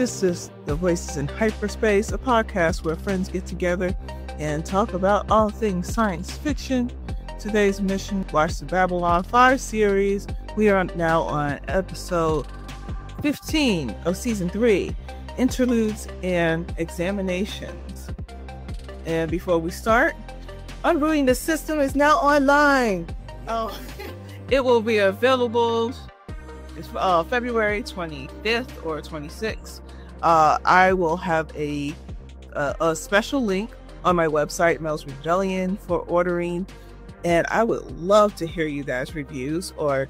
This is The Voices in Hyperspace, a podcast where friends get together and talk about all things science fiction. Today's mission, watch the Babylon 5 series. We are now on episode 15 of season 3, Interludes and Examinations. And before we start, Unruling the System is now online. It will be available February 25th or 26th. I will have a special link on my website, Mel's Rebellion, for ordering. And I would love to hear you guys' reviews or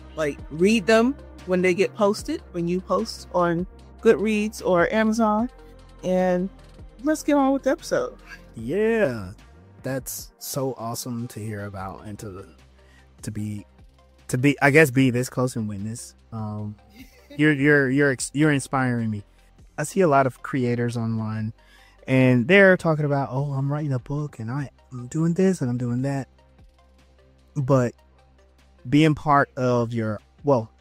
read them when they get posted, when you post on Goodreads or Amazon. And let's get on with the episode. Yeah, that's so awesome to hear about and to be I guess be this close and witness. You're inspiring me. I see a lot of creators online and they're talking about, oh, I'm writing a book and I'm doing this and I'm doing that. But being part of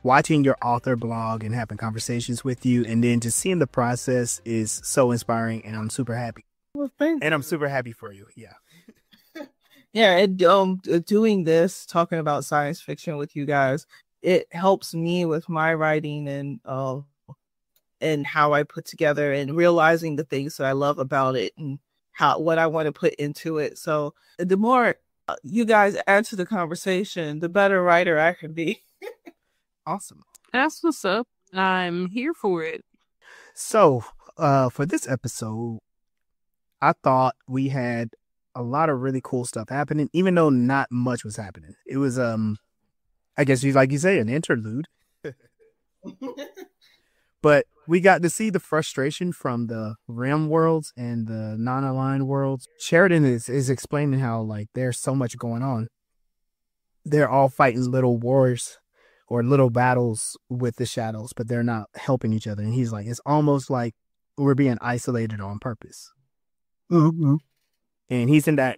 watching your author blog and having conversations with you and then just seeing the process is so inspiring, and I'm super happy. Well, thanks. And I'm super happy for you. Yeah. Yeah, and doing this, talking about science fiction with you guys, it helps me with my writing and how I put together and realizing the things that I love about it and what I want to put into it. So the more you guys add to the conversation, the better writer I can be. Awesome. That's what's up. I'm here for it. So, for this episode, I thought we had a lot of really cool stuff happening, even though not much was happening. It was, I guess like you say, an interlude. But we got to see the frustration from the Rim worlds and the non-aligned worlds. Sheridan is explaining how there's so much going on. They're all fighting little wars or little battles with the shadows, but they're not helping each other. And he's like, it's almost like we're being isolated on purpose. Mm-hmm. And he's in that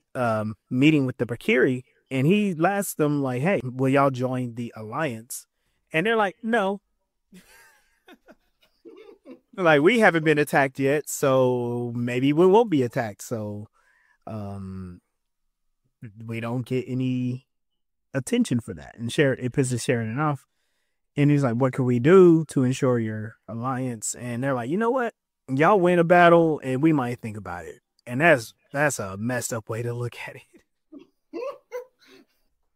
meeting with the Bakiri, and he asks them hey, will y'all join the Alliance? And they're like, no. We haven't been attacked yet, so maybe we won't be attacked. So we don't get any attention for that. And it pisses Sheridan off. And he's like, what can we do to ensure your alliance? And they're like, you know what? Y'all win a battle and we might think about it. And that's a messed up way to look at it.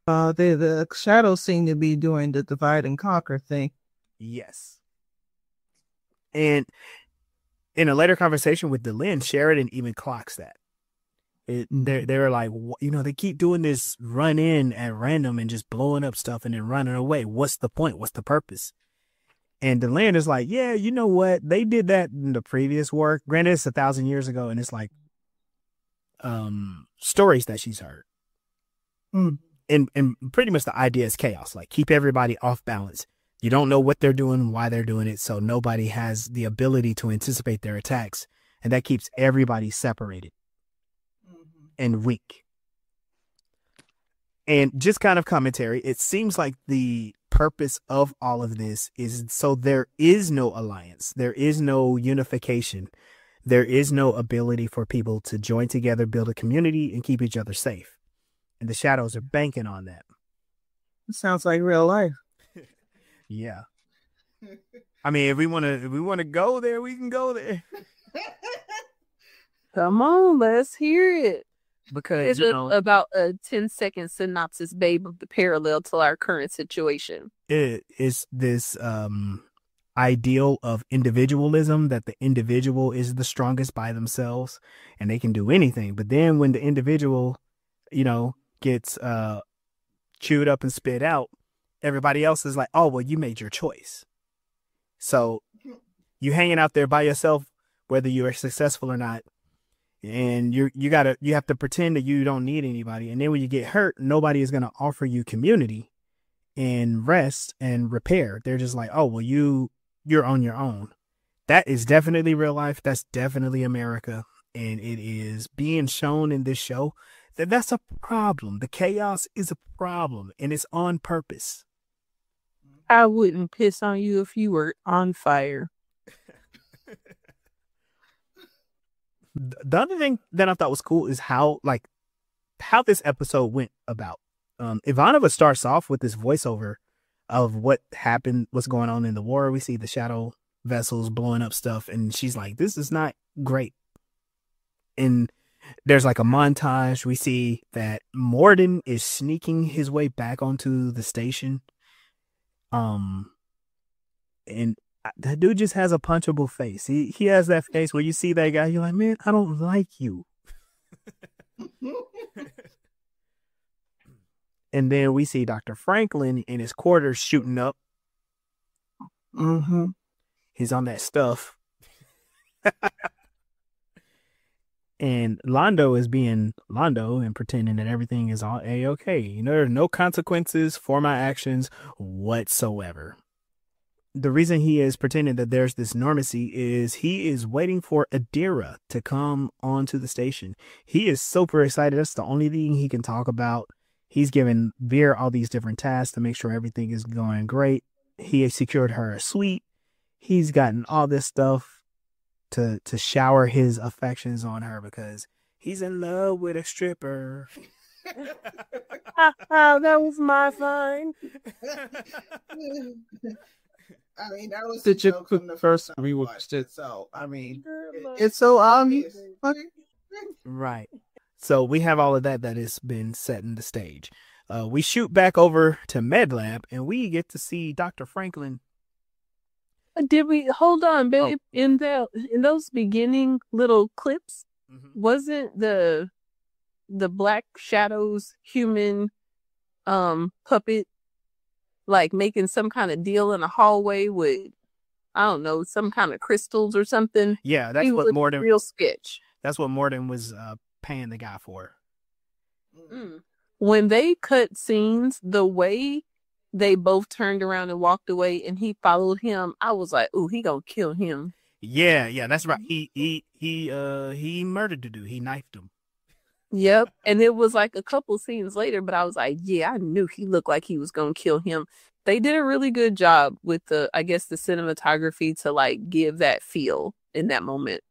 The shadows seem to be doing the divide and conquer thing. Yes. And in a later conversation with Delin, Sheridan even clocks that. They're like, they keep doing this run in at random and just blowing up stuff and then running away. What's the point? What's the purpose? And Delin is like, yeah, you know what? They did that in the previous work. Granted, it's 1,000 years ago, and it's stories that she's heard. And pretty much the idea is chaos. Keep everybody off balance. You don't know what they're doing, why they're doing it, so nobody has the ability to anticipate their attacks, and that keeps everybody separated and weak. And just kind of commentary, it seems like the purpose of all of this is so there is no alliance, there is no unification, there is no ability for people to join together, build a community, and keep each other safe. And the shadows are banking on that. It sounds like real life. Yeah. I mean, if we want to go there, we can go there. Come on, let's hear it. Because it's about a 10-second synopsis, babe, of the parallel to our current situation. It is this ideal of individualism, that the individual is the strongest by themselves and they can do anything. But then when the individual, gets chewed up and spit out, everybody else is like, oh, well, you made your choice. So you hanging out there by yourself, whether you are successful or not. And you have to pretend that you don't need anybody. And then when you get hurt, nobody is going to offer you community and rest and repair. They're just like, oh, well, you're on your own. That is definitely real life. That's definitely America. And it is being shown in this show that that's a problem. The chaos is a problem, and it's on purpose. I wouldn't piss on you if you were on fire. The other thing that I thought was cool is how this episode went about. Ivanova starts off with this voiceover of what happened, what's going on in the war. We see the shadow vessels blowing up stuff, and she's like, this is not great. And there's like a montage. We see that Morden is sneaking his way back onto the station. And that dude just has a punchable face. He has that face where you see that guy, you're like, man, I don't like you. And then we see Dr. Franklin in his quarters shooting up. Mm-hmm. He's on that stuff. And Londo is being Londo and pretending that everything is all A-okay. You know, there's no consequences for my actions whatsoever. The reason he is pretending that there's this normacy is he is waiting for Adira to come onto the station. He is super excited. That's the only thing he can talk about. He's given Veer all these different tasks to make sure everything is going great. He has secured her a suite. He's gotten all this stuff to shower his affections on her because he's in love with a stripper. That was my find. I mean, that was Did a you joke from the first time I rewatched watched it? So, I mean, it's so obvious. Right. So we have all of that has been set in the stage. We shoot back over to MedLab and we get to see Dr. Franklin. Did we hold on, babe? In those beginning little clips, wasn't the Black Shadow's human puppet like making some kind of deal in a hallway with, I don't know, some kind of crystals or something? Yeah, that's what Morden. Real sketch. That's what Morden was paying the guy for. When they cut scenes, the way they both turned around and walked away, and he followed him, I was like, "Ooh, he gonna kill him." Yeah, that's right. He murdered the dude. He knifed him. Yep, and it was like a couple scenes later, but I was like, "Yeah, I knew he looked like he was gonna kill him." They did a really good job with the cinematography to like give that feel in that moment.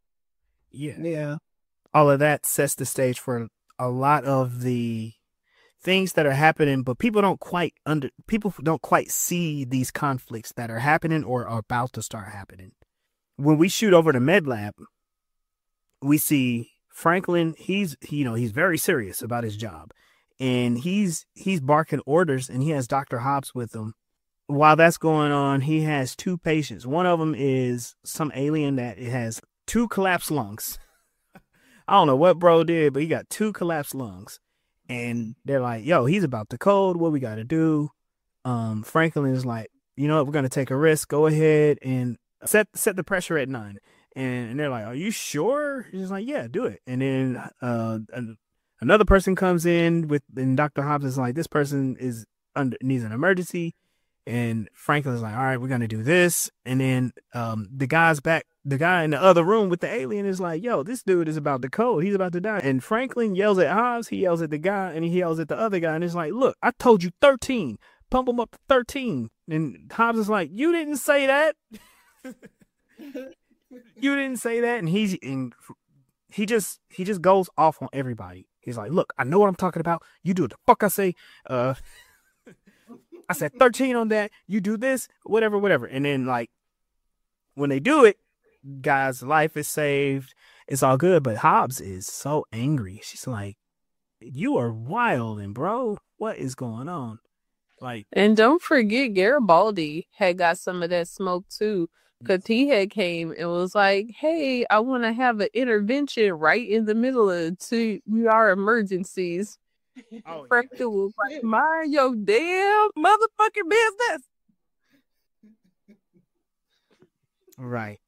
Yeah. All of that sets the stage for a lot of the things that are happening, but people don't quite see these conflicts that are happening or are about to start happening. When we shoot over to MedLab, we see Franklin. He's very serious about his job, and he's barking orders, and he has Dr. Hobbs with him. While that's going on, he has two patients. One of them is some alien that has 2 collapsed lungs. I don't know what bro did, but he got 2 collapsed lungs. And they're like, yo, he's about to code. What we got to do? Franklin is like, you know what? We're going to take a risk. Go ahead and set the pressure at 9. And they're like, are you sure? He's like, yeah, do it. And then another person comes in and Dr. Hobbs is like, this person needs an emergency. And Franklin's like, all right, we're going to do this. And then the guy in the other room with the alien is like, yo, this dude is about to code. He's about to die. And Franklin yells at Hobbs. He yells at the guy and he yells at the other guy. And it's like, look, I told you 13. Pump him up to 13. And Hobbs is like, you didn't say that. You didn't say that. And he just goes off on everybody. He's like, look, I know what I'm talking about. You do what the fuck I say. I said 13 on that. You do this, whatever. And then like when they do it, guy's life is saved. It's all good. But Hobbs is so angry. She's like, you are wild, and bro, what is going on? Like, and don't forget Garibaldi had got some of that smoke too. Because he had came and was like, hey, I want to have an intervention right in the middle of our emergencies. oh, Franklin was like, mind your damn motherfucking business. Right.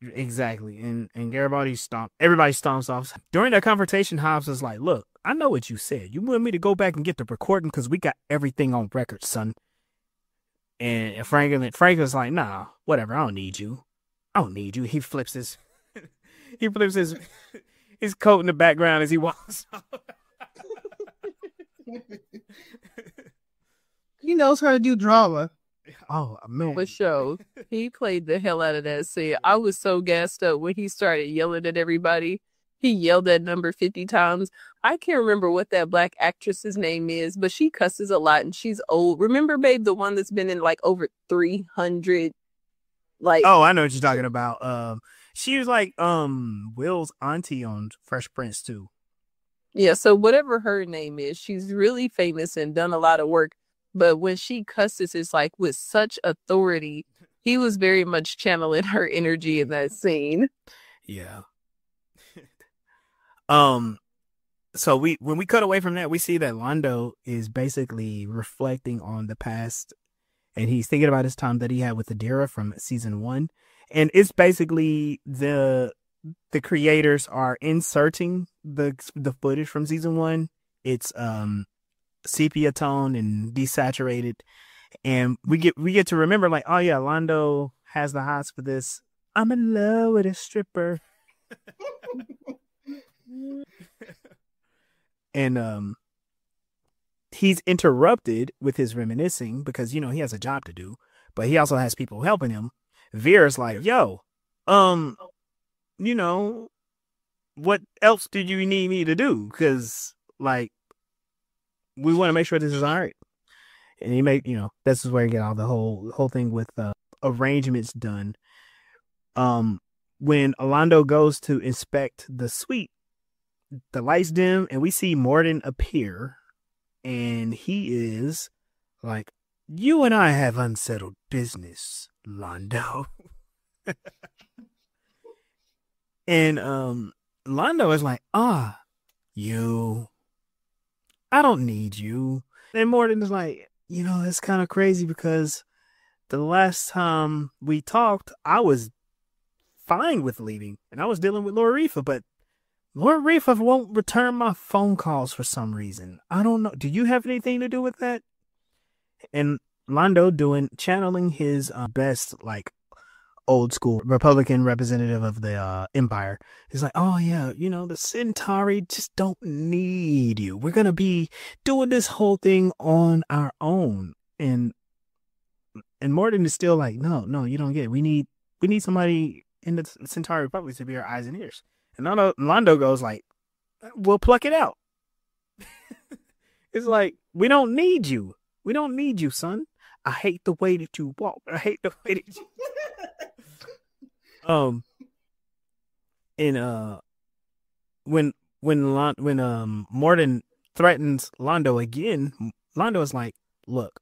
Exactly. And Garibaldi everybody stomps off. During that confrontation, Hobbs was like, look, I know what you said. You want me to go back and get the recording because we got everything on record, son. And Franklin's like, nah, whatever. I don't need you. He flips his coat in the background as he walks off. He knows how to do drama. Oh, man. For sure. He played the hell out of that scene. I was so gassed up when he started yelling at everybody. He yelled that number 50 times. I can't remember what that black actress's name is, but she cusses a lot and she's old. Remember, babe, the one that's been in like over 300, like... Oh, I know what you're talking about. She was like Will's auntie on Fresh Prince too. Yeah, so whatever her name is, she's really famous and done a lot of work. But when she cusses, it's like with such authority. He was very much channeling her energy in that scene. Yeah. So when we cut away from that, we see that Londo is basically reflecting on the past, and he's thinking about his time that he had with Adira from season 1. And it's basically the creators are inserting the footage from season 1. It's sepia tone and desaturated, and we get to remember, like, oh yeah, Londo has the hots for this. I'm in love with a stripper. And he's interrupted with his reminiscing because, he has a job to do, but he also has people helping him. Vera's like, yo, what else did you need me to do? Because, like, we want to make sure this is all right. And this is where you get all the whole thing with arrangements done. When Londo goes to inspect the suite, the lights dim and we see Morden appear, and he is like, you and I have unsettled business, Londo. And Londo is like, I don't need you. And Morden is like, it's kind of crazy because the last time we talked, I was fine with leaving and I was dealing with Laura Rifa, but Lord Rifa won't return my phone calls for some reason. I don't know. Do you have anything to do with that? And Londo channeling his best, like, old school Republican representative of the Empire. He's like, oh yeah, the Centauri just don't need you. We're going to be doing this whole thing on our own. And Morden is still like, no, you don't get it. We need somebody in the Centauri Republic to be our eyes and ears. And Londo goes like, we'll pluck it out. It's like, we don't need you. We don't need you, son. I hate the way that you walk. I hate the way that you... when Morden threatens Londo again, Londo is like, look,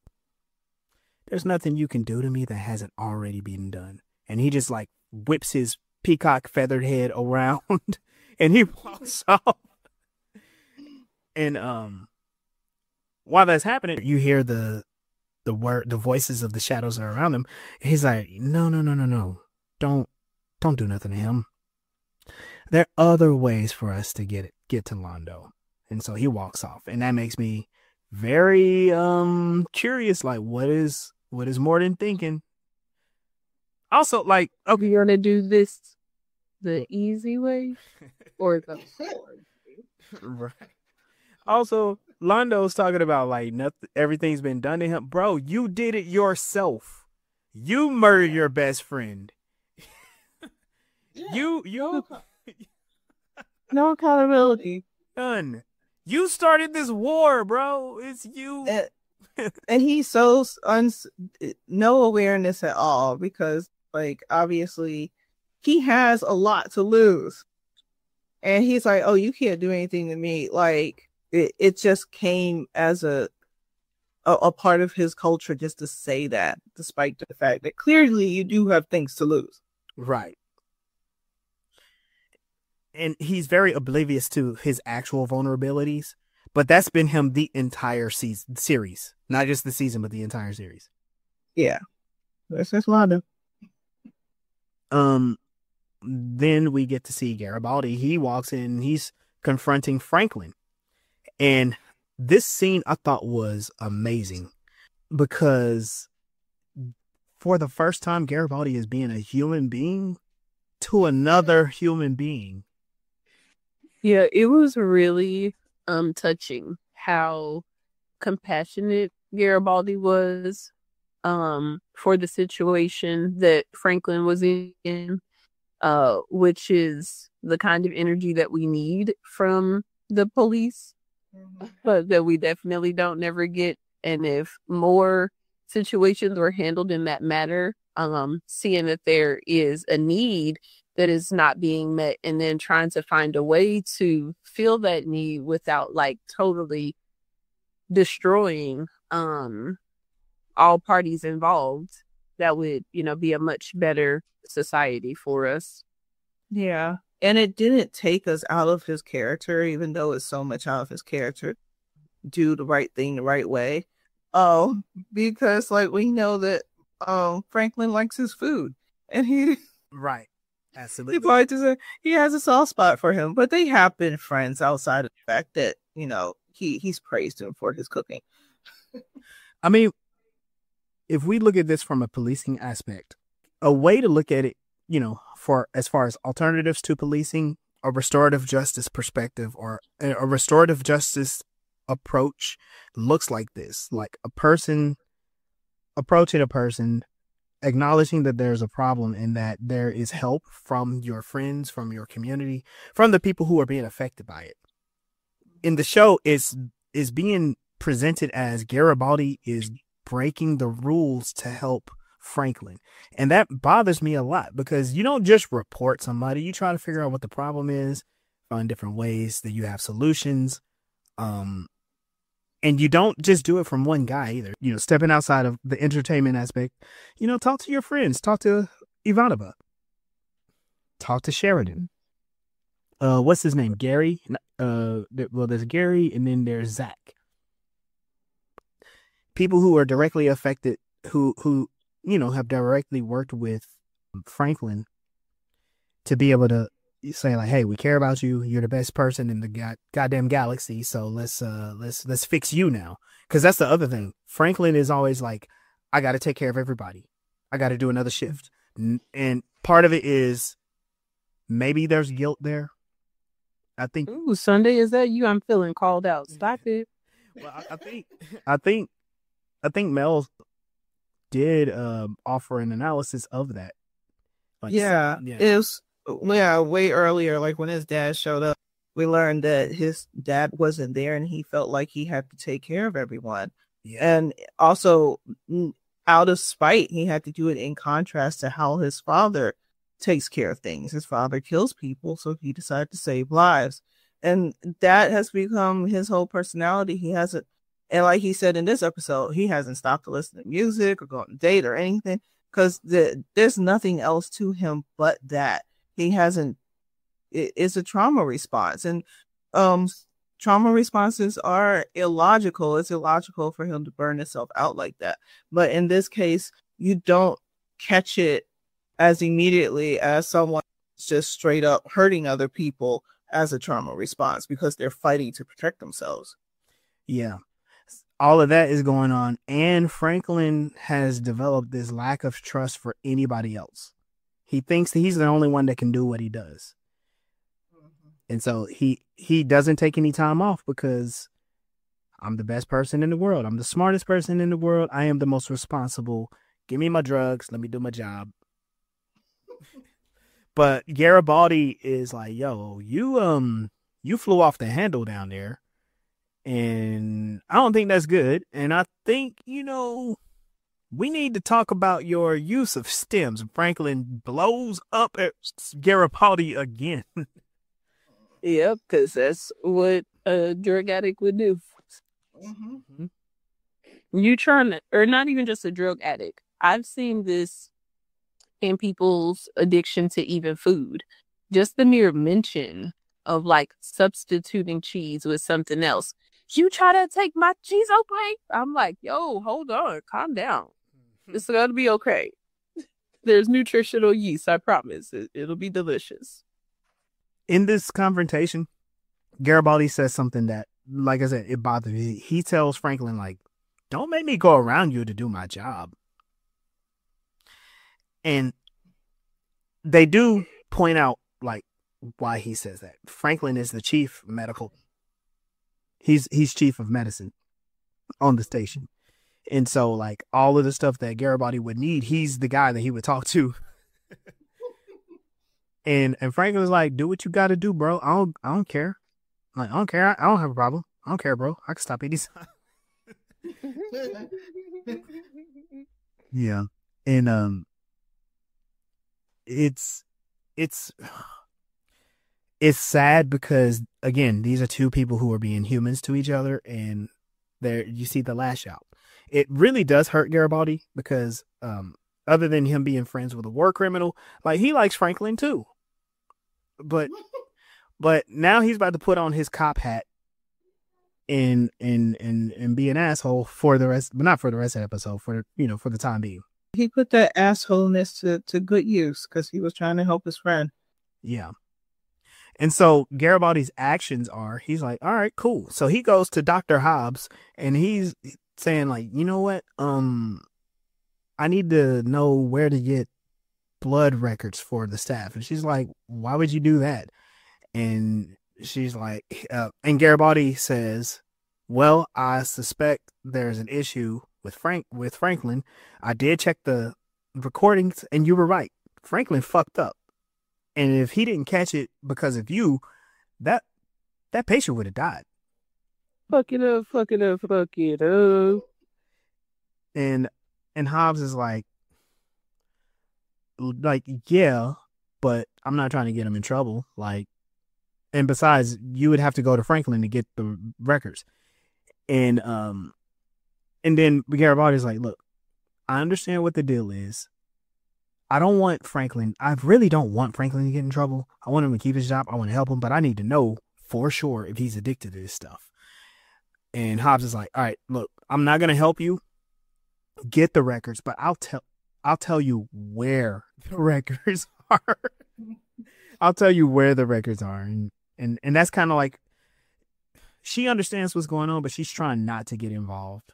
there's nothing you can do to me that hasn't already been done. And he just like whips his peacock feathered head around and he walks off. And while that's happening, you hear the voices of the shadows that are around him. And he's like, no, don't do nothing to him. There are other ways for us to get to Londo. And so he walks off, and that makes me very curious, like, what is Morden thinking? Also, like, okay, you're gonna do this the easy way or the hard way? Right. Also, Londo's talking about, like, everything's been done to him. Bro, you did it yourself. You murdered your best friend. You no accountability. None. You started this war, bro. It's you. And he's so no awareness at all, because, like, obviously he has a lot to lose. And he's like, oh, you can't do anything to me. Like, it just came as a part of his culture just to say that, despite the fact that clearly you do have things to lose. Right. And he's very oblivious to his actual vulnerabilities, but that's been him the entire series, not just the season, but the entire series. Yeah, that's Londo. Then we get to see Garibaldi. He walks in, he's confronting Franklin, and this scene I thought was amazing because for the first time, Garibaldi is being a human being to another human being. Yeah, it was really touching how compassionate Garibaldi was for the situation that Franklin was in. which is the kind of energy that we need from the police, but that we definitely don't never get. And if more situations were handled in that manner, seeing that there is a need that is not being met, and then trying to find a way to fill that need without like totally destroying all parties involved, that would, be a much better society for us. Yeah. And it didn't take us out of his character, even though it's so much out of his character, do the right thing the right way. Because like we know that Franklin likes his food, and he right, absolutely, he has a soft spot for him. But they have been friends outside of the fact that he's praised him for his cooking. I mean, if we look at this from a policing aspect, a way to look at it, for as far as alternatives to policing, a restorative justice perspective or a restorative justice approach looks like this: like a person approaching a person, acknowledging that there's a problem and that there is help from your friends, from your community, from the people who are being affected by it. In the show, is being presented as Garibaldi is breaking the rules to help Franklin. And that bothers me a lot, because you don't just report somebody. You try to figure out what the problem is, find different ways that you have solutions. And you don't just do it from one guy either. Stepping outside of the entertainment aspect, talk to your friends, talk to Ivanova, talk to Sheridan. What's his name? Gary? There's Gary, and then there's Zach. People who are directly affected, who have directly worked with Franklin, to be able to say like, hey, we care about you. You're the best person in the goddamn galaxy. So let's fix you now. Because that's the other thing. Franklin is always like, I got to take care of everybody. I got to do another shift. And part of it is maybe there's guilt there. I think. Ooh, Sunday, is that you? I'm feeling called out. Stop it. Well, I think Mel did offer an analysis of that. Like, it was way earlier. Like when his dad showed up, we learned that his dad wasn't there, and he felt like he had to take care of everyone. Yeah. And also, out of spite, he had to do it in contrast to how his father takes care of things. His father kills people, so he decided to save lives. And that has become his whole personality. He hasn't, and like he said in this episode, he hasn't stopped to listen to music or go on a date or anything, because there's nothing else to him but that. He hasn't, it's a trauma response. And trauma responses are illogical. It's illogical for him to burn himself out like that. But in this case, you don't catch it as immediately as someone just straight up hurting other people as a trauma response, because they're fighting to protect themselves. Yeah. All of that is going on. And Franklin has developed this lack of trust for anybody else. He thinks that he's the only one that can do what he does. And so he doesn't take any time off, because I'm the best person in the world. I'm the smartest person in the world. I am the most responsible. Give me my drugs. Let me do my job. But Garibaldi is like, yo, you flew off the handle down there. And I don't think that's good. And I think, we need to talk about your use of stems. Franklin blows up at Garibaldi again. Yep, because that's what a drug addict would do. Mm-hmm. You trying to, or not even just a drug addict. I've seen this in people's addiction to even food. Just the mere mention of like substituting cheese with something else. You try to take my cheese away? I'm like, yo, hold on, calm down. It's gonna be okay. There's nutritional yeast, I promise. It'll be delicious. In this confrontation, Garibaldi says something that, like I said, it bothers me. He tells Franklin, like, don't make me go around you to do my job. And they do point out, like, why he says that. Franklin is the chief medical. He's chief of medicine on the station. And so, like, all of the stuff that Garibaldi would need, he's the guy that he would talk to. And Franklin was like, do what you got to do, bro. I don't care. I'm like, I don't care. I don't have a problem. I don't care, bro. I can stop anytime. Yeah. And it's sad because, again, these are two people who are being humans to each other, and there you see the lash out. It really does hurt Garibaldi because other than him being friends with a war criminal, like, he likes Franklin too. But now he's about to put on his cop hat and be an asshole for the rest, but not for the rest of the episode, for the time being. He put that assholeness to good use because he was trying to help his friend. Yeah. And so Garibaldi's actions are, he's like, all right, cool. So he goes to Dr. Hobbs and he's saying, like, you know what? I need to know where to get blood records for the staff. And she's like, why would you do that? And she's like, and Garibaldi says, well, I suspect there's an issue with Franklin. I did check the recordings and you were right. Franklin fucked up. And if he didn't catch it because of you, that patient would have died. Fuck it up, fuck it up, fuck it up. And Hobbs is like, yeah, but I'm not trying to get him in trouble. Like, and besides, you would have to go to Franklin to get the records. And then Garibaldi's like, look, I understand what the deal is. I really don't want Franklin to get in trouble. I want him to keep his job. I want to help him, but I need to know for sure if he's addicted to this stuff. And Hobbs is like, all right, look, I'm not going to help you get the records, but I'll tell you where the records are. I'll tell you where the records are. And that's kind of like, she understands what's going on, but she's trying not to get involved.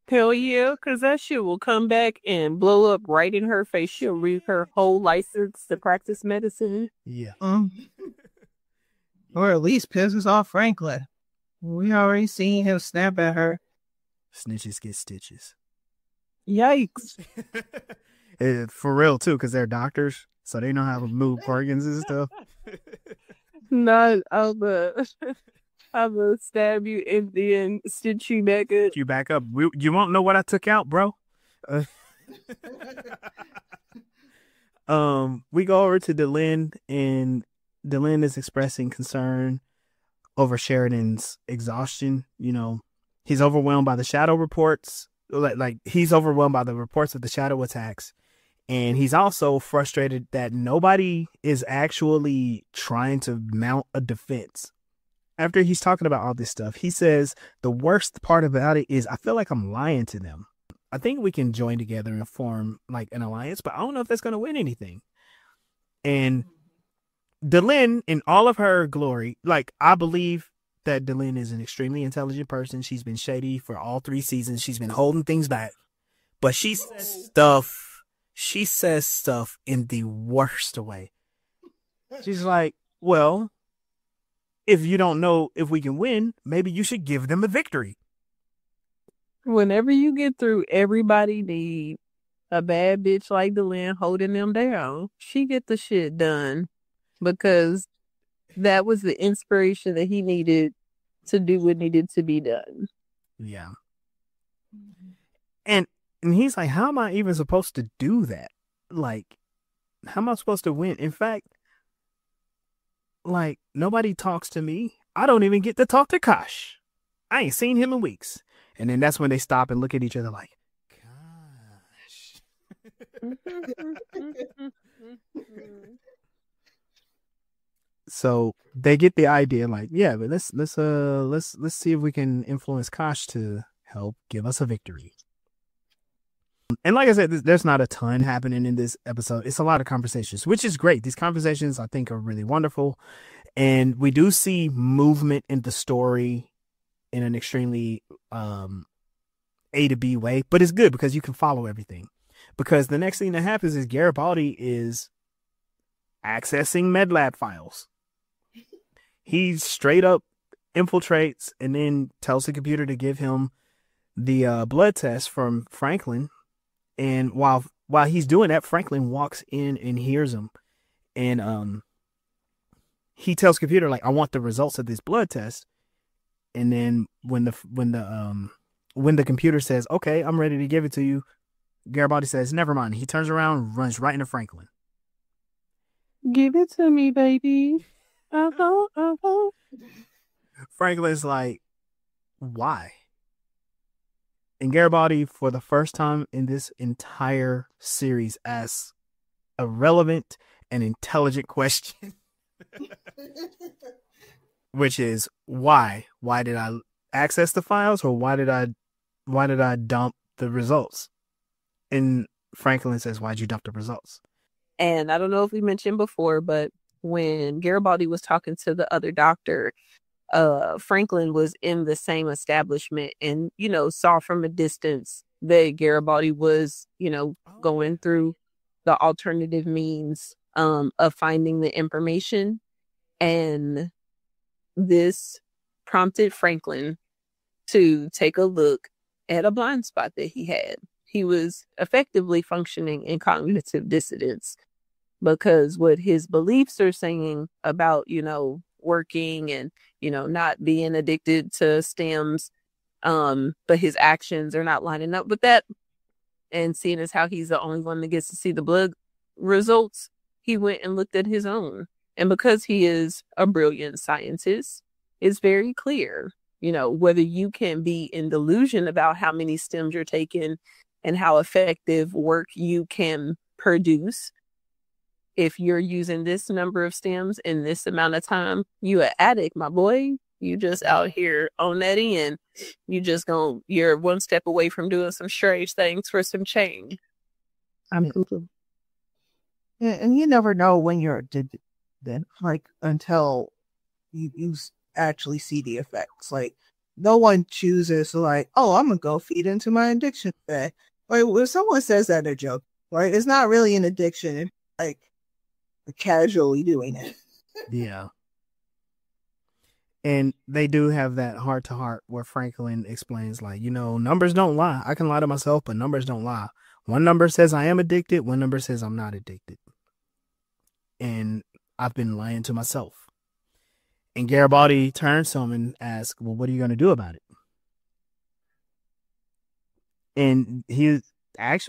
Hell yeah, because that shit will come back and blow up right in her face. She'll read her whole license to practice medicine. Yeah. Or at least pisses off Franklin. We already seen him snap at her. Snitches get stitches. Yikes. For real, too, because they're doctors, so they know how to move organs and stuff. Not I'm gonna stab you and then stitch you back up. You back up. You won't know what I took out, bro. We go over to Delenn, and Delenn is expressing concern over Sheridan's exhaustion. You know, he's overwhelmed by the shadow reports. Like he's overwhelmed by the reports of the shadow attacks. And he's also frustrated that nobody is actually trying to mount a defense. After he's talking about all this stuff, he says, the worst part about it is I feel like I'm lying to them. I think we can join together and form like an alliance, but I don't know if that's going to win anything. And Delenn, in all of her glory, like, I believe that Delenn is an extremely intelligent person. She's been shady for all 3 seasons. She's been holding things back, but she says stuff in the worst way. She's like, well, if you don't know if we can win, maybe you should give them a victory. Whenever you get through, everybody need a bad bitch like Delenn holding them down. She get the shit done because that was the inspiration that he needed to do what needed to be done. Yeah. And he's like, how am I even supposed to do that? Like, how am I supposed to win? In fact, like, nobody talks to me. I don't even get to talk to Kosh. I ain't seen him in weeks. And then that's when they stop and look at each other like, gosh. So they get the idea, like, yeah, but let's see if we can influence Kosh to help give us a victory. And like I said, there's not a ton happening in this episode. It's a lot of conversations, which is great. These conversations, I think, are really wonderful. And we do see movement in the story in an extremely A to B way. But it's good because you can follow everything. Because the next thing that happens is Garibaldi is accessing MedLab files. He straight up infiltrates and then tells the computer to give him the blood test from Franklin. And while he's doing that, Franklin walks in and hears him. And he tells computer, like, I want the results of this blood test. And then when the computer says, okay, I'm ready to give it to you, Garibaldi says, never mind. He turns around, runs right into Franklin. Give it to me, baby. Franklin's like, why? And Garibaldi, for the first time in this entire series, asks a relevant and intelligent question. Which is, why? Why did I access the files, or why did I dump the results? And Franklin says, why'd you dump the results? And I don't know if we mentioned before, but when Garibaldi was talking to the other doctor, Franklin was in the same establishment and, saw from a distance that Garibaldi was, going through the alternative means of finding the information. And this prompted Franklin to take a look at a blind spot that he had. He was effectively functioning in cognitive dissonance, because what his beliefs are saying about, working and, not being addicted to stems, but his actions are not lining up with that. And seeing as how he's the only one that gets to see the blood results, he went and looked at his own. And because he is a brilliant scientist, it's very clear, whether you can be in delusion about how many stems you're taking and how effective work you can produce. If you're using this number of stems in this amount of time, you an addict, my boy. You just out here on that end. You're one step away from doing some strange things for some change. I'm cuckoo. And you never know when you're addicted, then, until you actually see the effects. No one chooses I'm gonna go feed into my addiction bed. When someone says that, they're joking, right? It's not really an addiction. It's casually doing it. Yeah. And they do have that heart to heart where Franklin explains, numbers don't lie. I can lie to myself, but numbers don't lie. One number says I am addicted. One number says I'm not addicted. And I've been lying to myself. And Garibaldi turns to him and asks, well, what are you going to do about it? And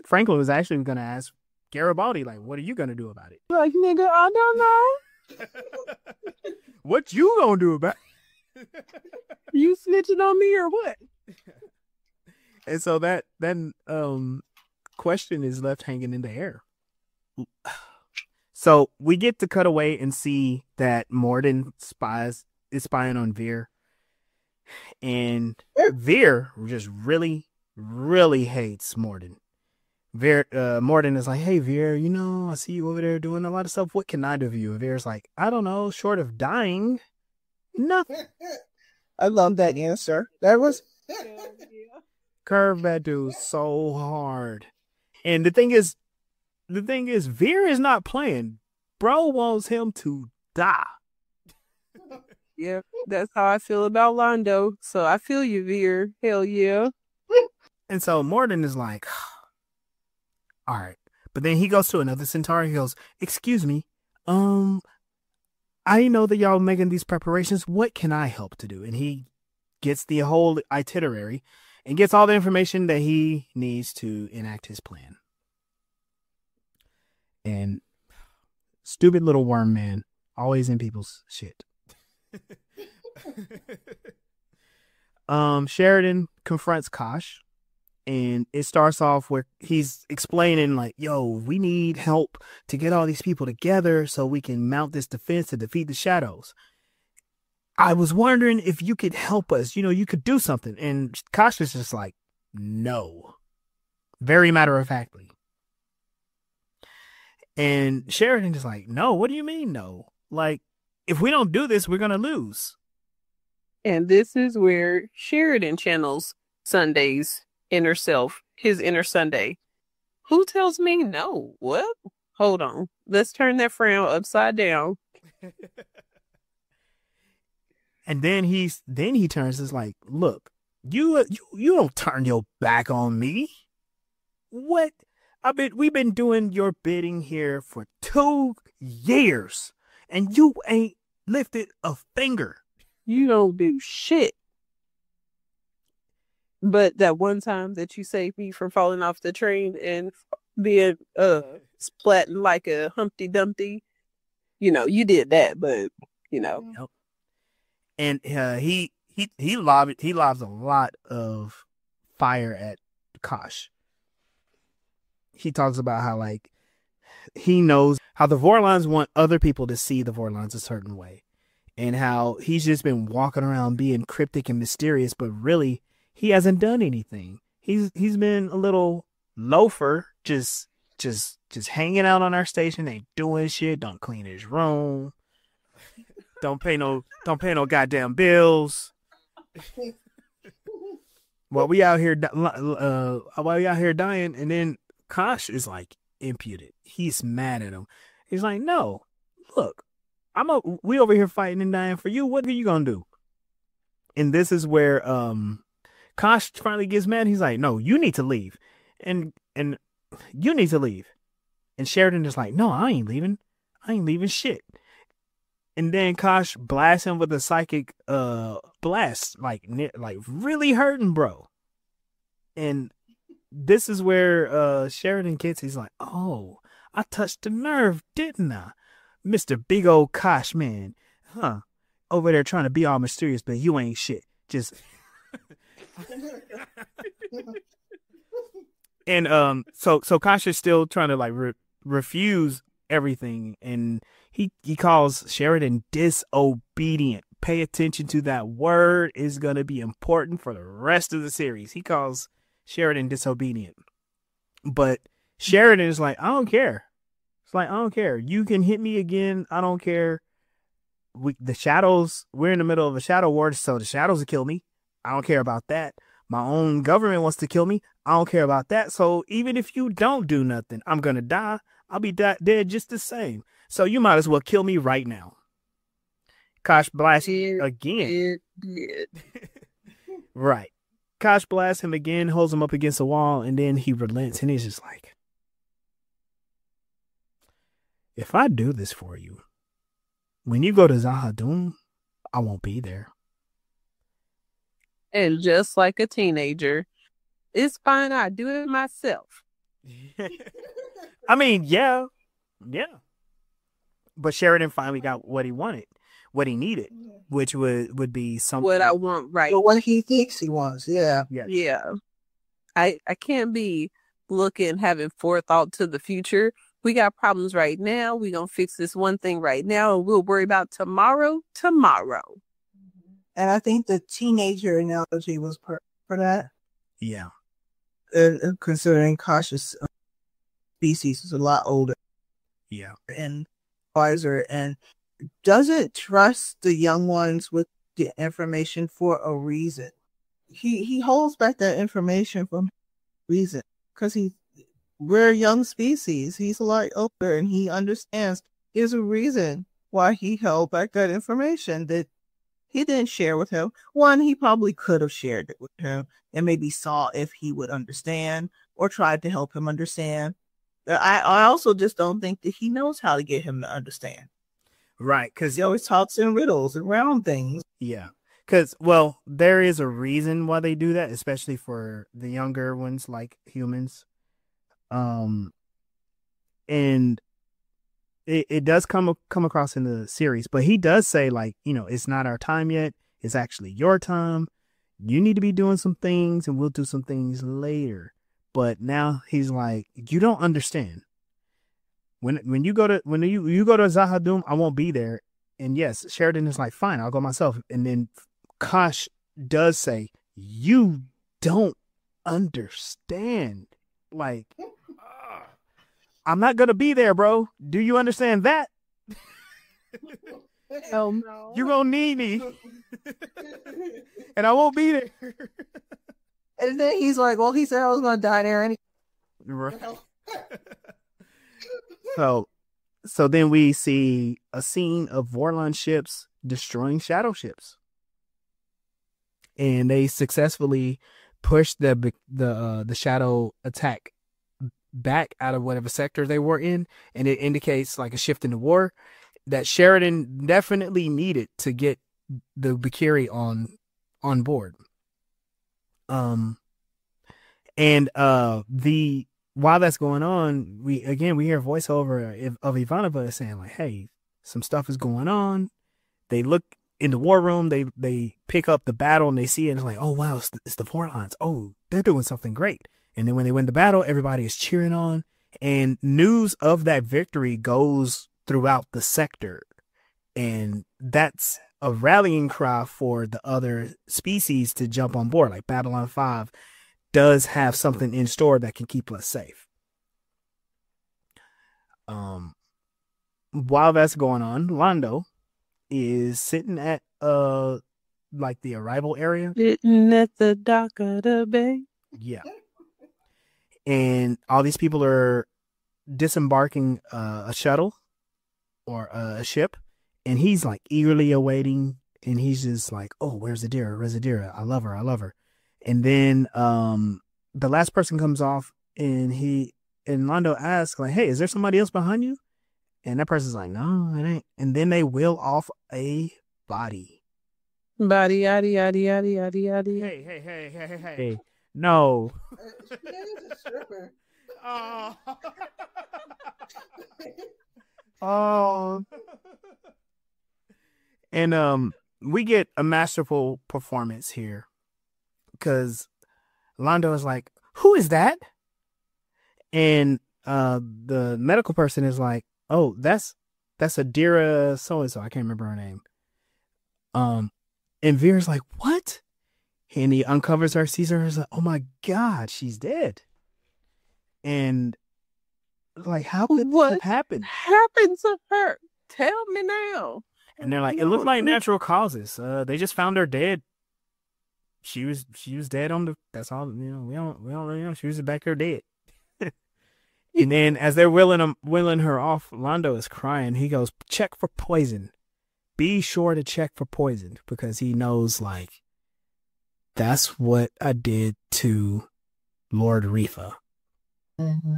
Franklin was actually going to ask Garibaldi, what are you going to do about it? Nigga, I don't know. What you going to do about it? You snitching on me or what? And so that question is left hanging in the air. So we get to cut away and see that Morden is spying on Veer. And Veer just really, really hates Morden. Morden is like, hey, Veer, I see you over there doing a lot of stuff. What can I do for you? And Veer's like, I don't know, short of dying, nothing. I love that answer. That was... Curve that dude so hard. And the thing is, Veer is not playing. Bro wants him to die. Yeah, that's how I feel about Londo. So I feel you, Veer. Hell yeah. And so Morden is like, all right. But then he goes to another Centauri. He goes, excuse me. I know that y'all making these preparations. What can I help to do? And he gets the whole itinerary and gets all the information that he needs to enact his plan. And stupid little worm man, always in people's shit. Sheridan confronts Kosh, and it starts off where he's explaining yo, we need help to get all these people together so we can mount this defense to defeat the shadows. I was wondering if you could help us, you could do something. And Kosh is just like, no. Very matter-of-factly. And Sheridan is like, no, what do you mean no? If we don't do this, we're going to lose. And this is where Sheridan channels Sunday's inner self, his inner Sunday. Who tells me no? What? Hold on. Let's turn that frown upside down. And then he turns, is like, look, you don't turn your back on me. What? We've been doing your bidding here for 2 years, and you ain't lifted a finger. You don't do shit. But that one time that you saved me from falling off the train and being splatting like a Humpty Dumpty, you did that, but Yep. And he lobs a lot of fire at Kosh. He talks about how like he knows how the Vorlons want other people to see the Vorlons a certain way, and how he's just been walking around being cryptic and mysterious, but really he hasn't done anything. He's been a little loafer, just hanging out on our station, ain't doing shit, don't clean his room, don't pay no goddamn bills. While we out here dying, and then Kosh is like imputed. He's mad at him. He's like, no, look, we over here fighting and dying for you. What are you gonna do? And this is where Kosh finally gets mad. He's like, no, you need to leave, and you need to leave. And Sheridan is like, no, I ain't leaving shit. And then Kosh blasts him with a psychic blast, like really hurting, bro. And this is where Sheridan gets, he's like, oh, I touched the nerve, didn't I? Mr. Big Old Kosh, man. Huh. Over there trying to be all mysterious, but you ain't shit. Just... And so Kosh is still trying to like refuse everything, and he calls Sheridan disobedient. Pay attention to that word. Is going to be important for the rest of the series. He calls Sheridan disobedient, but Sheridan is like, I don't care. It's like, I don't care. You can hit me again. I don't care. We're in the middle of a shadow war, so the shadows will kill me. I don't care about that. My own government wants to kill me. I don't care about that. So even if you don't do nothing, I'm going to die. I'll be dead just the same. So you might as well kill me right now. Kosh blasts again. Right. Kosh blasts him again, holds him up against the wall, and then he relents, and he's just like, if I do this for you, when you go to Zahadum, I won't be there. And just like a teenager, it's fine, I do it myself. I mean, yeah. But Sheridan finally got what he wanted, what he needed, which would be something. What I want, right? But what he thinks he wants, yeah. I can't be having forethought to the future. We got problems right now. We're going to fix this one thing right now, and we'll worry about tomorrow. And I think the teenager analogy was for that. Yeah. Considering Kosh's species is a lot older. Yeah. And wiser, and doesn't trust the young ones with the information for a reason. He holds back that information for a reason, because we're a young species. He's a lot older, and he understands there's a reason why he held back that information that he didn't share with him. One, he probably could have shared it with him and maybe saw if he would understand or tried to help him understand. I also just don't think that he knows how to get him to understand. Right, because he always talks in riddles and round things. Yeah, because, well, there is a reason why they do that, especially for the younger ones like humans. And it does come across in the series, but he does say, like, it's not our time yet. It's actually your time. You need to be doing some things, and we'll do some things later. But now he's like, you don't understand. When you go to Zahadum, I won't be there. And yes, Sheridan is like, fine, I'll go myself. And then Kosh does say, you don't understand. Like, I'm not going to be there, bro. Do you understand that? Oh, no. You're going to need me. And I won't be there. And then he's like, well, he said I was going to die there anyway. Right. So then we see a scene of Vorlon ships destroying shadow ships. And they successfully push the shadow attack back out of whatever sector they were in, and it indicates like a shift in the war that Sheridan definitely needed to get the Bakiri on board. While that's going on, we hear voiceover of Ivanova saying like, "Hey, some stuff is going on." They look in the war room. They pick up the battle and they see it and it's like, "Oh wow, it's the Vorlons. Oh, they're doing something great." And then when they win the battle, everybody is cheering on, and news of that victory goes throughout the sector, and that's a rallying cry for the other species to jump on board. Like Babylon 5 does have something in store that can keep us safe. While that's going on, Londo is sitting at like the arrival area. Sitting at the dock of the bay. Yeah. And all these people are disembarking a shuttle or a ship, and he's like eagerly awaiting, and he's just like, "Oh, where's Zadira? Where's Zadira? I love her. And then the last person comes off, and Londo asks like, "Hey, is there somebody else behind you?" And that person's like, "No, it ain't." And then they wheel off a body. Body, yaddy, yaddy, yaddy, yaddy, yaddy. Hey. No. She is a stripper. Oh. And we get a masterful performance here, because Londo is like, "Who is that?" And the medical person is like, "Oh, that's Adira so-and-so. I can't remember her name." And Veer's like, "What?" And he uncovers her, sees her, is like, "Oh my God, she's dead." And like, how could that happen? Happened to her? Tell me now. And they're like, "It looked like natural causes. They just found her dead. She was dead on the. That's all. We don't really know. She was back there dead." And then as they're wheeling her off, Londo is crying. He goes, "Check for poison. Be sure to check for poison," because he knows like that's what I did to Lord Rifa. Mm-hmm.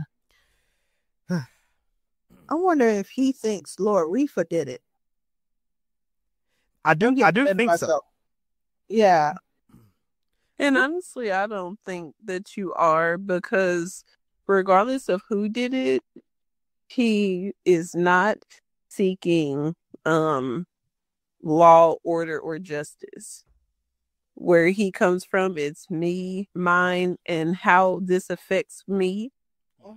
I wonder if he thinks Lord Rifa did it. I do think so. Yeah. And honestly, I don't think that you are, because regardless of who did it, he is not seeking law, order, or justice. Where he comes from, it's me, mine, and how this affects me.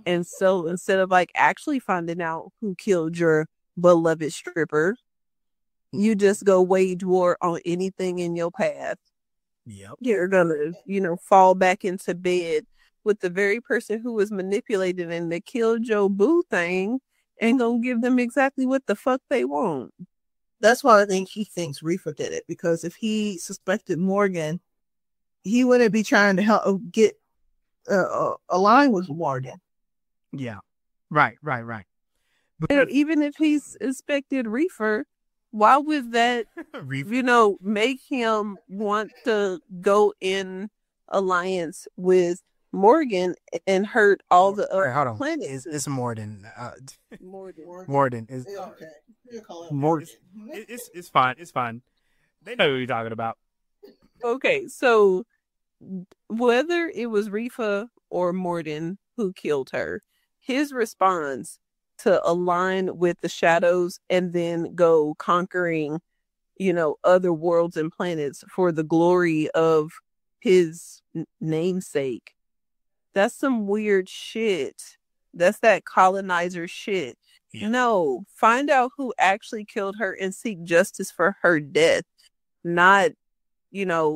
And so instead of like actually finding out who killed your beloved stripper, you just go wage war on anything in your path. Yep. You're gonna, fall back into bed with the very person who was manipulated and the kill Joe Boo thing, and gonna give them exactly what the fuck they want. That's why I think he thinks Rifa did it, because if he suspected Morgan, he wouldn't be trying to help get aligned with Morgan. Yeah. Right. And even if he's suspected Reefer, why would that, make him want to go in alliance with Morgan and hurt all the other planets? It's Morden. Morden is okay. Morden. It's fine. It's fine. They know what you're talking about. Okay, so whether it was Rifa or Morden who killed her, his response to align with the shadows and then go conquering, other worlds and planets for the glory of his namesake. That's some weird shit. That's that colonizer shit. Yeah. No, find out who actually killed her and seek justice for her death. Not,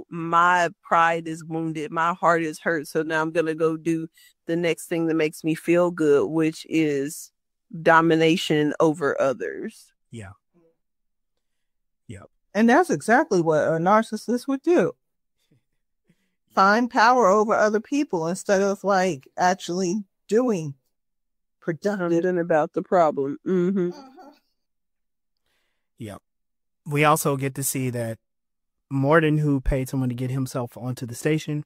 my pride is wounded, my heart is hurt, so now I'm going to go do the next thing that makes me feel good, which is domination over others. Yeah. Yep. And that's exactly what a narcissist would do. Find power over other people instead of like actually doing productive and about the problem. Mm-hmm. Yep. We also get to see that Morden, who paid someone to get himself onto the station,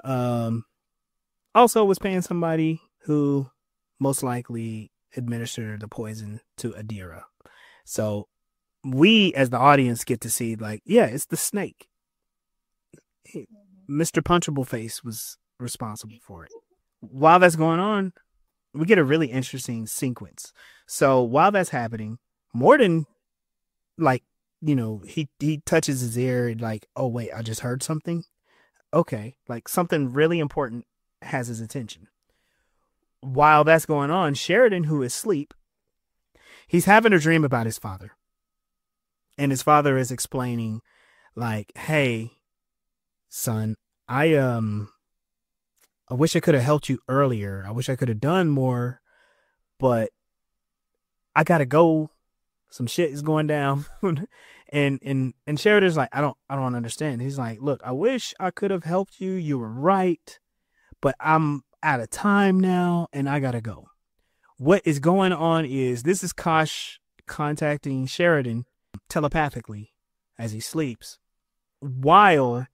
also was paying somebody who most likely administer the poison to Adira. So we, as the audience, get to see, like, yeah, it's the snake. Mr. Punchable Face was responsible for it. While that's going on, we get a really interesting sequence. So while that's happening, Morden, like, you know, he touches his ear, like, oh, wait, I just heard something. Okay, like something really important has his attention. While that's going on, Sheridan, who is asleep, he's having a dream about his father. And his father is explaining, like, hey, son, I wish I could have helped you earlier. I wish I could have done more, but I gotta go. Some shit is going down. and Sheridan's like, I don't understand. He's like, look, I wish I could have helped you. You were right, but I'm out of time now and I gotta go. What is going on is this is Kosh contacting Sheridan telepathically as he sleeps, while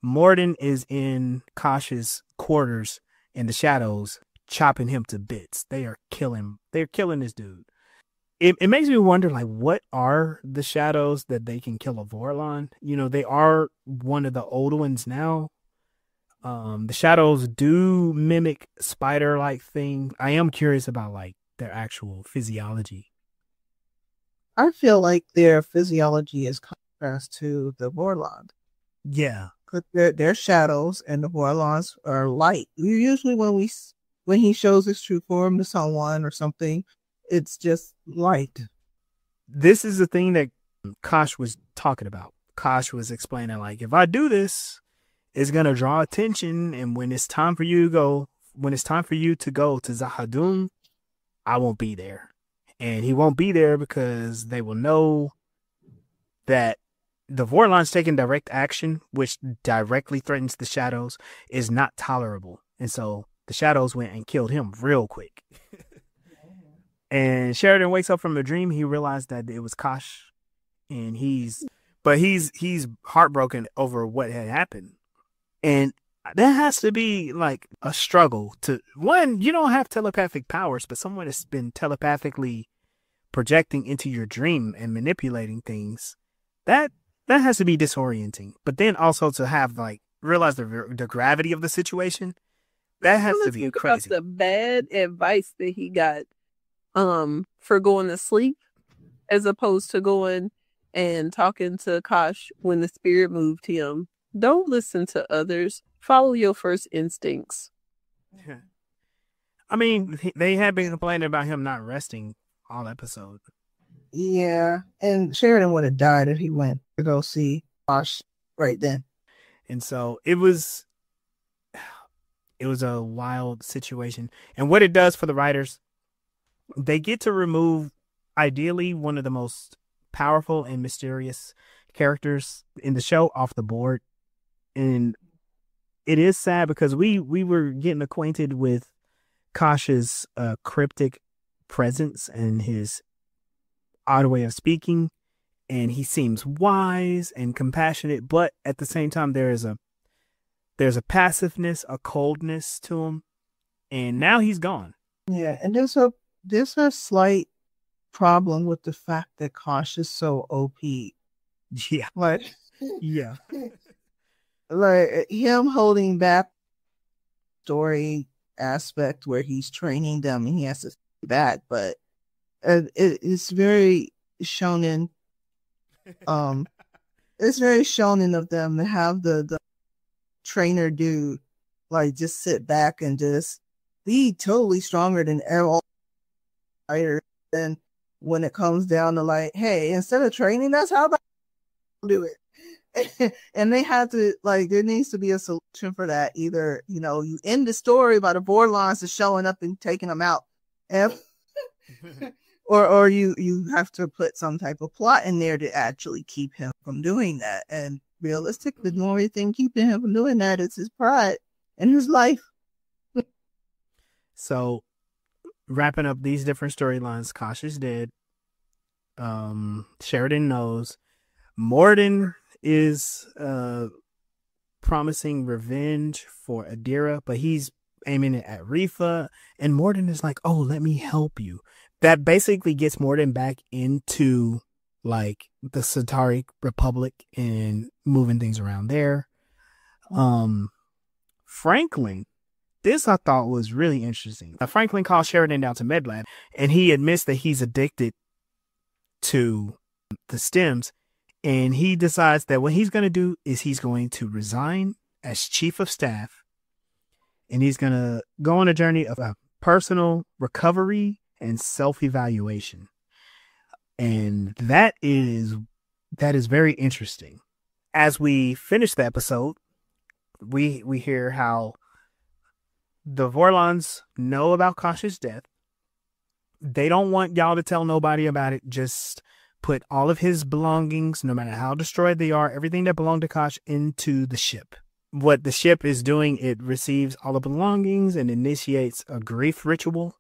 Morden is in Kosh's quarters in the shadows, chopping him to bits. They're killing this dude. It makes me wonder, like, what are the shadows that they can kill a Vorlon? You know, they are one of the old ones now. The shadows do mimic spider-like things. I am curious about, like, their actual physiology. I feel like their physiology is contrast to the Vorlon. Yeah. Because they're shadows and the Vorlons are light. Usually when he shows his true form to someone or something, it's just light. This is the thing that Kosh was talking about. Kosh was explaining, like, if I do this, it's going to draw attention. And when it's time for you to go to Zahadum, I won't be there. And he won't be there because they will know that the Vorlons taking direct action, which directly threatens the shadows, is not tolerable. And so the shadows went and killed him real quick. And Sheridan wakes up from a dream. He realized that it was Kosh, and he's heartbroken over what had happened. And that has to be like a struggle to, one, you don't have telepathic powers, but someone has been telepathically projecting into your dream and manipulating things. That has to be disorienting. But then also to have, like, realize the gravity of the situation, that has to be crazy. The bad advice that he got for going to sleep, as opposed to going and talking to Kosh when the spirit moved him. Don't listen to others. Follow your first instincts. Yeah. I mean, they had been complaining about him not resting all episode. Yeah, and Sheridan would have died if he went to go see Kosh right then. And so it was a wild situation. And what it does for the writers, they get to remove, ideally, one of the most powerful and mysterious characters in the show off the board. And it is sad because we were getting acquainted with Kosh's cryptic presence and his odd way of speaking. And he seems wise and compassionate, but at the same time, there's a passiveness, a coldness to him. And now he's gone. Yeah, and there's a slight problem with the fact that Kosh is so OP. Yeah. Like, yeah. Like him holding back story aspect where he's training them and he has to stay back, but it's very shonen. It's very shonen of them to have the trainer dude like just sit back and just be totally stronger than all fighters. And when it comes down to, like, hey, instead of training, that's how I do it. And they have to, like, there needs to be a solution for that. Either, you know, you end the story by the Vorlons just showing up and taking them out, or you have to put some type of plot in there to actually keep him from doing that. And realistically, the only thing keeping him from doing that is his pride and his life. So, wrapping up these different storylines, Kosh is dead. Sheridan knows. Morden is promising revenge for Adira, but he's aiming it at Rifa, and Morden is like, "Oh, let me help you." That basically gets Morden back into like the Centauri Republic and moving things around there. Franklin, this I thought was really interesting. Franklin calls Sheridan down to Medlab, and he admits that he's addicted to the stems, and he decides that what he's going to do is he's going to resign as chief of staff, and he's going to go on a journey of personal recovery and self-evaluation. And that is very interesting. As we finish the episode, we hear how the Vorlons know about Kosh's death. They don't want y'all to tell nobody about it. Just put all of his belongings, no matter how destroyed they are, everything that belonged to Kosh, into the ship. What the ship is doing, it receives all the belongings and initiates a grief ritual.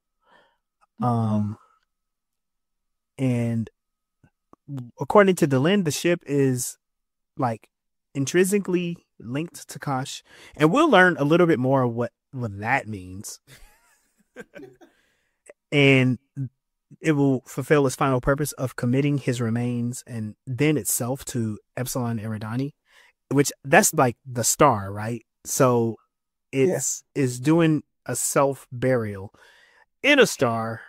And according to Delenn, the ship is like intrinsically linked to Kosh, and we'll learn a little bit more of what that means. And it will fulfill its final purpose of committing his remains and then itself to Epsilon Eridani, which that's like the star, right? So it's is doing a self burial in a star,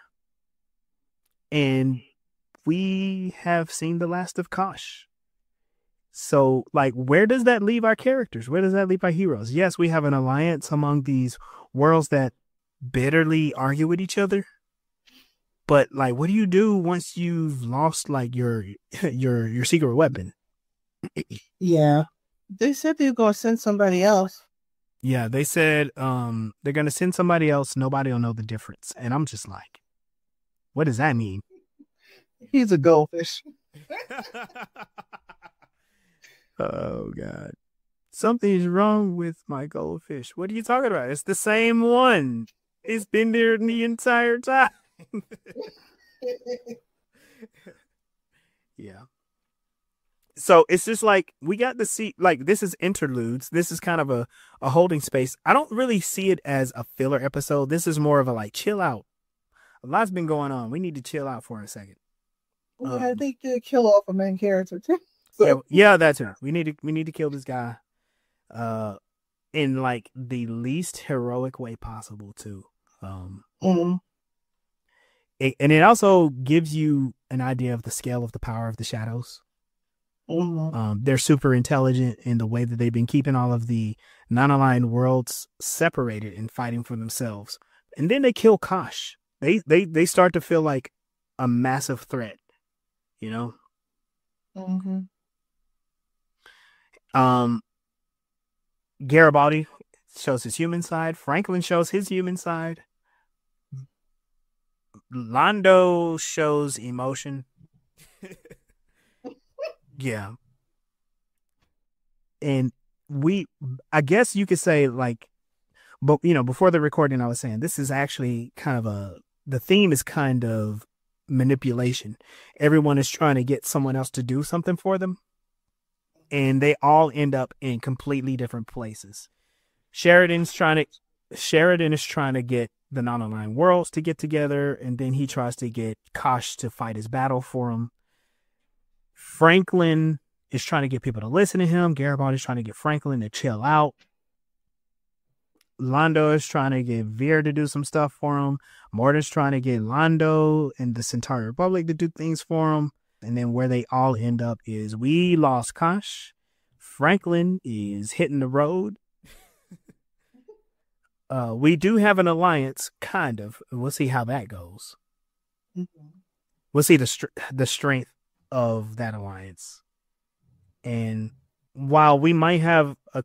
and we have seen the last of Kosh. So, like, where does that leave our characters? Where does that leave our heroes? Yes, we have an alliance among these worlds that bitterly argue with each other. But, like, what do you do once you've lost, like, your secret weapon? Yeah. They said they were going to send somebody else. Yeah, they said they're going to send somebody else. Nobody will know the difference. And I'm just like, what does that mean? He's a goldfish. Oh, God. Something's wrong with my goldfish. What are you talking about? It's the same one. It's been there the entire time. Yeah. So it's just like we got to see, like, this is interludes. This is kind of a holding space. I don't really see it as a filler episode. This is more of a like chill out. A lot's been going on. We need to chill out for a second. Well, I think they kill off a main character too. So. Yeah, that's it. We need to kill this guy, in like the least heroic way possible too. And it also gives you an idea of the scale of the power of the shadows. They're super intelligent in the way that they've been keeping all of the non-aligned worlds separated and fighting for themselves. And then they kill Kosh. They start to feel like a massive threat, you know? Garibaldi shows his human side. Franklin shows his human side. Londo shows emotion. Yeah. And I guess you could say, like, but you know, before the recording, I was saying this is actually kind of the theme is kind of manipulation. Everyone is trying to get someone else to do something for them, and they all end up in completely different places. Sheridan is trying to get the non-aligned worlds to get together, and then he tries to get Kosh to fight his battle for him. Franklin is trying to get people to listen to him. Garibaldi is trying to get Franklin to chill out. Londo is trying to get Veer to do some stuff for him. Morden's trying to get Londo and the Centauri Republic to do things for him. And then where they all end up is we lost Kosh. Franklin is hitting the road. We do have an alliance, kind of. We'll see how that goes. We'll see the strength of that alliance. And while we might have a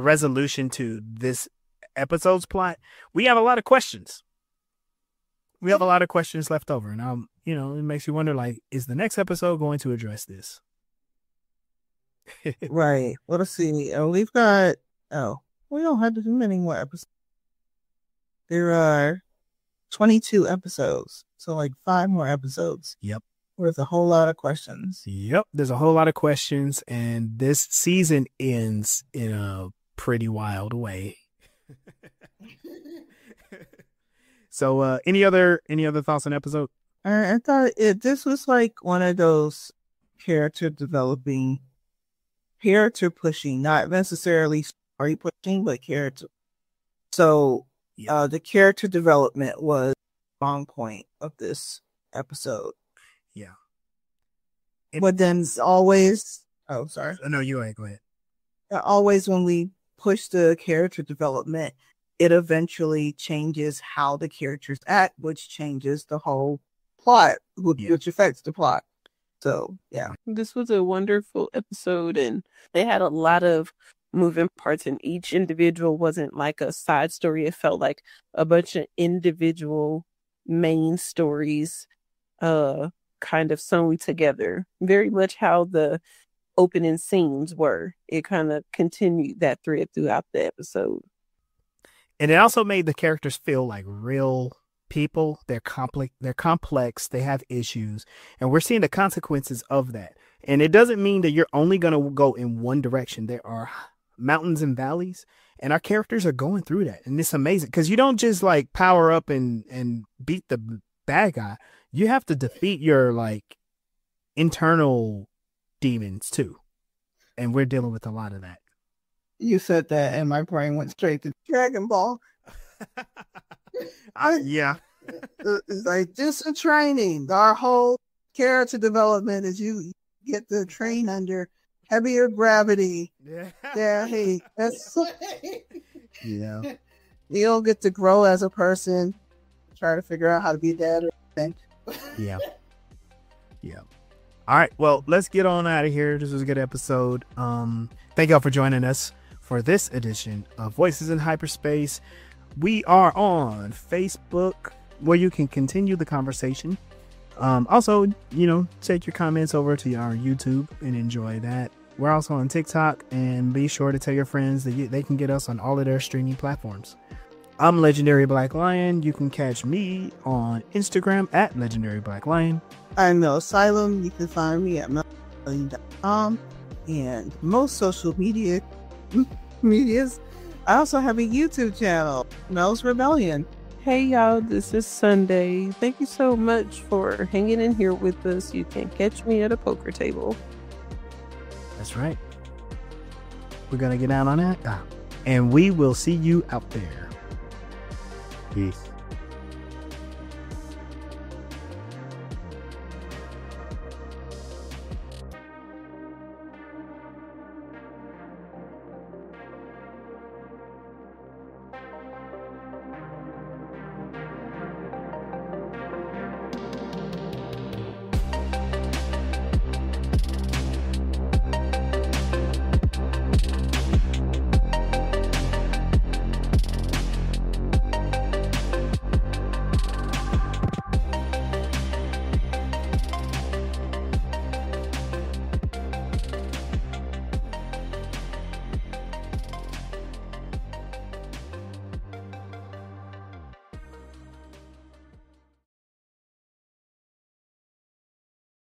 resolution to this episode's plot, we have a lot of questions. We have a lot of questions left over, and it makes you wonder, like, is the next episode going to address this? Right. Well, let's see. We've got. We don't have to do many more episodes. There are 22 episodes, so like 5 more episodes. Yep. With a whole lot of questions. Yep. There's a whole lot of questions, and this season ends in a pretty wild way. So any other thoughts on the episode? I thought this was like one of those character pushing, not necessarily story pushing, but character. So the character development was the strong point of this episode. Yeah. But then always, sorry. No, you ain't. Go ahead. Always when we push the character development, it eventually changes how the characters act, which changes the whole plot, which affects the plot. So, yeah. This was a wonderful episode, and they had a lot of moving parts, and each individual wasn't like a side story. It felt like a bunch of individual main stories kind of sewn together. Very much how the opening scenes were. It kind of continued that thread throughout the episode. And it also made the characters feel like real people. They're complex, they have issues, and we're seeing the consequences of that. And it doesn't mean that you're only going to go in one direction. There are mountains and valleys, and our characters are going through that. And it's amazing because you don't just like power up and beat the bad guy. You have to defeat your like internal demons too. And we're dealing with a lot of that. You said that, and my brain went straight to Dragon Ball. Yeah. It's like this in training. Our whole character development is you get to train under heavier gravity. Yeah, hey, that's yeah. You don't get to grow as a person, try to figure out how to be dad or anything. Yeah. Yeah. All right. Well, let's get on out of here. This was a good episode. Thank y'all for joining us for this edition of Voices in Hyperspace. We are on Facebook, where you can continue the conversation. Also, take your comments over to our YouTube and enjoy that. We're also on TikTok, and be sure to tell your friends that they can get us on all of their streaming platforms. I'm Legendary Black Lion. You can catch me on Instagram at Legendary Black Lion. I'm Mel Asylum. You can find me at melasylum.com and most social medias. I also have a YouTube channel, Mel's Rebellion. Hey y'all, this is Sunday. Thank you so much for hanging in here with us. You can catch me at a poker table. That's right. We're going to get out on that. And we will see you out there. Peace.